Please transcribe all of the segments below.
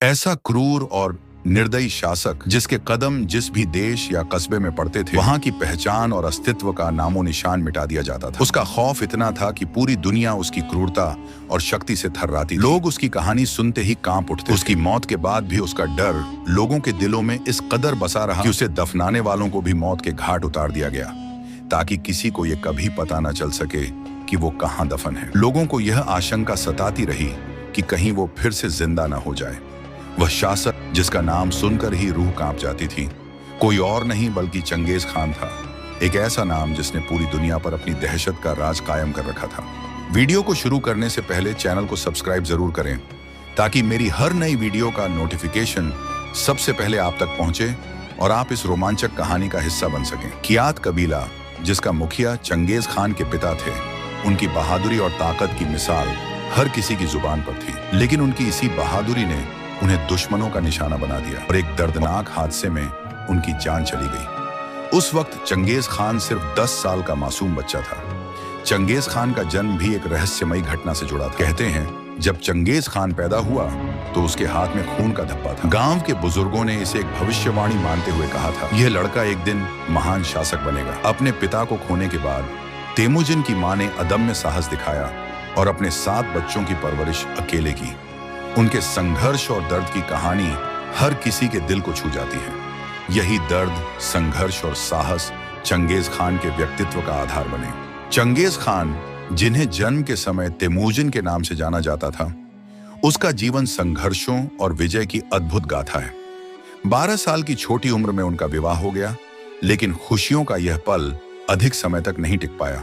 ऐसा क्रूर और निर्दयी शासक जिसके कदम जिस भी देश या कस्बे में पड़ते थे, वहां की पहचान और अस्तित्व का नामो निशान मिटा दिया जाता था। उसका खौफ इतना था कि पूरी दुनिया उसकी क्रूरता और शक्ति से थर्राती थी। लोग उसकी कहानी सुनते ही कांप उठते। उसकी मौत के बाद भी उसका डर लोगों के दिलों में इस कदर बसा रहा कि उसे दफनाने वालों को भी मौत के घाट उतार दिया गया, ताकि किसी को यह कभी पता न चल सके कि वो कहाँ दफन है। लोगों को यह आशंका सताती रही कि कहीं वो फिर से जिंदा न हो जाए। वह शासक जिसका नाम सुनकर ही रूह कांप जाती थी, कोई और नहीं बल्कि चंगेज खान था। एक ऐसा नाम जिसने पूरी दुनिया पर अपनी दहशत का राज कायम कर रखा था। वीडियो को शुरू करने से पहले चैनल को सब्सक्राइब जरूर करें, ताकि मेरी हर नई वीडियो का नोटिफिकेशन सबसे पहले आप तक पहुंचे और आप इस रोमांचक कहानी का हिस्सा बन सकें। कियात कबीला, जिसका मुखिया चंगेज खान के पिता थे, उनकी बहादुरी और ताकत की मिसाल हर किसी की जुबान पर थी। लेकिन उनकी इसी बहादुरी ने उन्हें दुश्मनों का निशाना बना दिया और एक दर्दनाक हादसे में उनकी जान चली गई। उस वक्त चंगेज खान सिर्फ 10 साल का मासूम बच्चा था। चंगेज खान का जन्म भी एक रहस्यमयी घटना से जुड़ा था। कहते हैं जब चंगेज खान पैदा हुआ तो उसके हाथ में खून का धब्बा था। गांव के बुजुर्गों ने इसे एक भविष्यवाणी मानते हुए कहा था, यह लड़का एक दिन महान शासक बनेगा। अपने पिता को खोने के बाद तेमुजिन की मां ने अदम्य साहस दिखाया और अपने 7 बच्चों की परवरिश अकेले की। उनके संघर्ष और दर्द की कहानी हर किसी के दिल को छू जाती है। यही दर्द, संघर्ष और साहस चंगेज खान के व्यक्तित्व का आधार बने। चंगेज खान, जिन्हें जन्म के समय तेमुजिन के नाम से जाना जाता था, उसका जीवन संघर्षों और विजय की अद्भुत गाथा है। 12 साल की छोटी उम्र में उनका विवाह हो गया, लेकिन खुशियों का यह पल अधिक समय तक नहीं टिक पाया।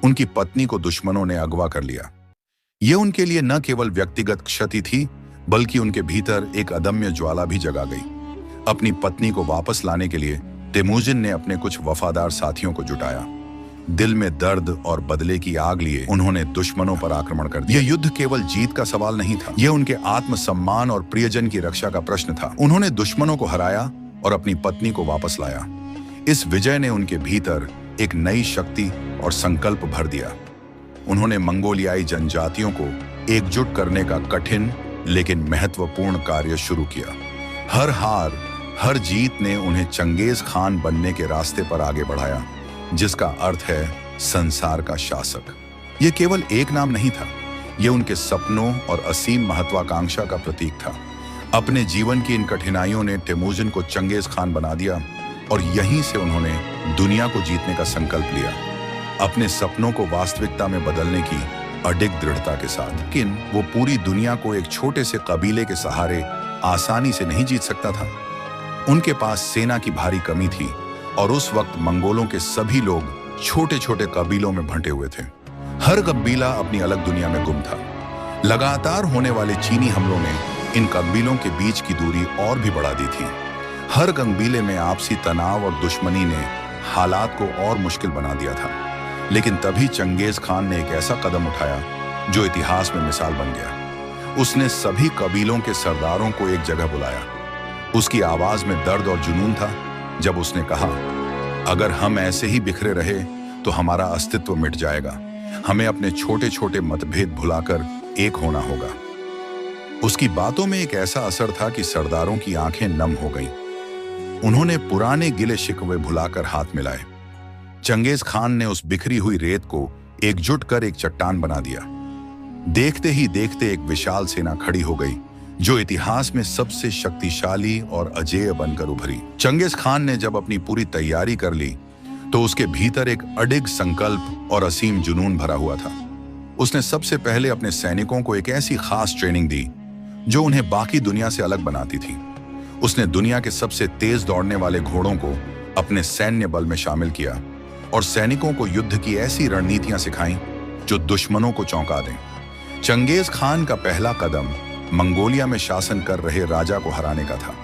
उनकी पत्नी को दुश्मनों ने अगवा कर लिया। यह उनके लिए न केवल व्यक्तिगत क्षति थी, बल्कि उनके भीतर एक अदम्य ज्वाला भी जगा गई। अपनी पत्नी को वापस लाने के लिए तेमुजिन ने अपने कुछ वफादार साथियों को जुटाया। दिल में दर्द और बदले की आग लिए उन्होंने दुश्मनों पर आक्रमण कर दिया। यह युद्ध केवल जीत का सवाल नहीं था, यह उनके आत्मसम्मान और प्रियजन की रक्षा का प्रश्न था। उन्होंने दुश्मनों को हराया और अपनी पत्नी को वापस लाया। इस विजय ने उनके भीतर एक नई शक्ति और संकल्प भर दिया। उन्होंने मंगोलियाई जनजातियों को एकजुट करने का कठिन लेकिन महत्वपूर्ण कार्य शुरू किया। हर हार, हर जीत ने उन्हें चंगेज खान बनने के रास्ते पर आगे बढ़ाया, जिसका अर्थ है संसार का शासक। यह केवल एक नाम नहीं था, यह उनके सपनों और असीम महत्वाकांक्षा का प्रतीक था। अपने जीवन की इन कठिनाइयों ने तेमुजिन को चंगेज खान बना दिया और यहीं से उन्होंने दुनिया को जीतने का संकल्प लिया, अपने सपनों को वास्तविकता में बदलने की अडिग दृढ़ता के साथ। लेकिन वो पूरी दुनिया को एक छोटे से कबीले के सहारे आसानी से नहीं जीत सकता था। उनके पास सेना की भारी कमी थी और उस वक्त मंगोलों के सभी लोग छोटे छोटे कबीलों में बंटे हुए थे। हर कबीला अपनी अलग दुनिया में गुम था। लगातार होने वाले चीनी हमलों ने इन कबीलों के बीच की दूरी और भी बढ़ा दी थी। हर कबीले में आपसी तनाव और दुश्मनी ने हालात को और मुश्किल बना दिया था। लेकिन तभी चंगेज खान ने एक ऐसा कदम उठाया जो इतिहास में मिसाल बन गया। उसने सभी कबीलों के सरदारों को एक जगह बुलाया। उसकी आवाज में दर्द और जुनून था जब उसने कहा, अगर हम ऐसे ही बिखरे रहे तो हमारा अस्तित्व मिट जाएगा। हमें अपने छोटे छोटे मतभेद भुलाकर एक होना होगा। उसकी बातों में एक ऐसा असर था कि सरदारों की आंखें नम हो गईं। उन्होंने पुराने गिले शिकवे भुलाकर हाथ मिलाए। चंगेज खान ने उस बिखरी हुई रेत को एकजुट कर एक चट्टान बना दिया। देखते ही देखते एक विशाल सेना खड़ी हो गई, जो इतिहास में सबसे शक्तिशाली और अजेय बनकर उभरी। चंगेज खान ने जब अपनी पूरी तैयारी कर ली, तो उसके भीतर एक अडिग संकल्प और असीम जुनून भरा हुआ था। उसने सबसे पहले अपने सैनिकों को एक ऐसी खास ट्रेनिंग दी जो उन्हें बाकी दुनिया से अलग बनाती थी। उसने दुनिया के सबसे तेज दौड़ने वाले घोड़ों को अपने सैन्य बल में शामिल किया और सैनिकों को युद्ध की ऐसी रणनीतियां सिखाईं जो दुश्मनों को चौंका दें। चंगेज खान का पहला कदम मंगोलिया में शासन कर रहे राजा को हराने का था।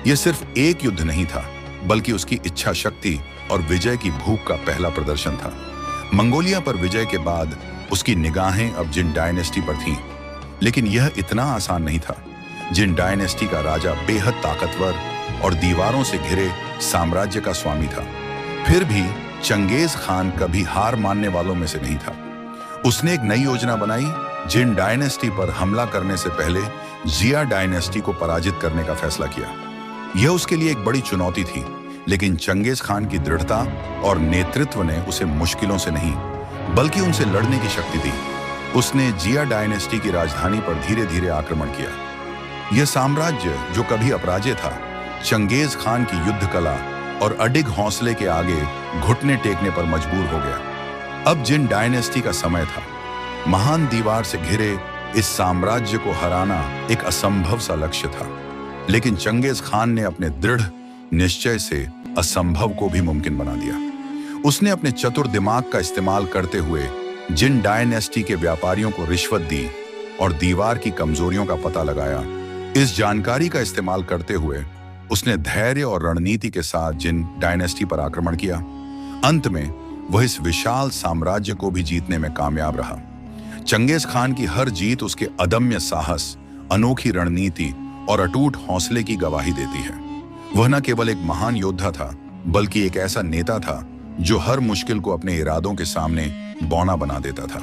यह सिर्फ एक युद्ध नहीं था, बल्कि उसकी इच्छा शक्ति और विजय की भूख का पहला प्रदर्शन था। मंगोलिया पर विजय के बाद उसकी निगाहें अब जिन डायनेस्टी पर थीं, लेकिन यह इतना आसान नहीं था। जिन डायनेस्टी का राजा बेहद ताकतवर और दीवारों से घिरे साम्राज्य का स्वामी था, फिर भी चंगेज खान कभी हार मानने वालों में से नहीं था। उसने एक नई योजना बनाई। जिन डायनेस्टी पर हमला करने से पहले जिया डायनेस्टी को पराजित करने का फैसला किया। यह उसके लिए एक बड़ी चुनौती थी, लेकिन चंगेज खान की दृढ़ता और नेतृत्व ने उसे मुश्किलों से नहीं बल्कि उनसे लड़ने की शक्ति दी। उसने जिया डायनेस्टी की राजधानी पर धीरे धीरे आक्रमण किया। यह साम्राज्य जो कभी अपराजय था, चंगेज खान की युद्ध कला और अडिग हौसले के आगे घुटने टेकने पर मजबूर हो गया। अब जिन डायनेस्टी का समय था, महान दीवार से घिरे इस साम्राज्य को हराना एक असंभव सा लक्ष्य था, लेकिन चंगेज खान ने अपने दृढ़ निश्चय से असंभव को भी मुमकिन बना दिया। उसने अपने चतुर दिमाग का इस्तेमाल करते हुए जिन डायनेस्टी के व्यापारियों को रिश्वत दी और दीवार की कमजोरियों का पता लगाया। इस जानकारी का इस्तेमाल करते हुए उसने धैर्य और रणनीति के साथ जिन डायनेस्टी पर आक्रमण किया। अंत में वह इस विशाल साम्राज्य को भी जीतने में कामयाब रहा। चंगेज खान की हर जीत उसके अदम्य साहस, अनोखी रणनीति और अटूट हौसले की गवाही देती है। वह न केवल एक महान योद्धा था, बल्कि एक ऐसा नेता था जो हर मुश्किल को अपने इरादों के सामने बौना बना देता था।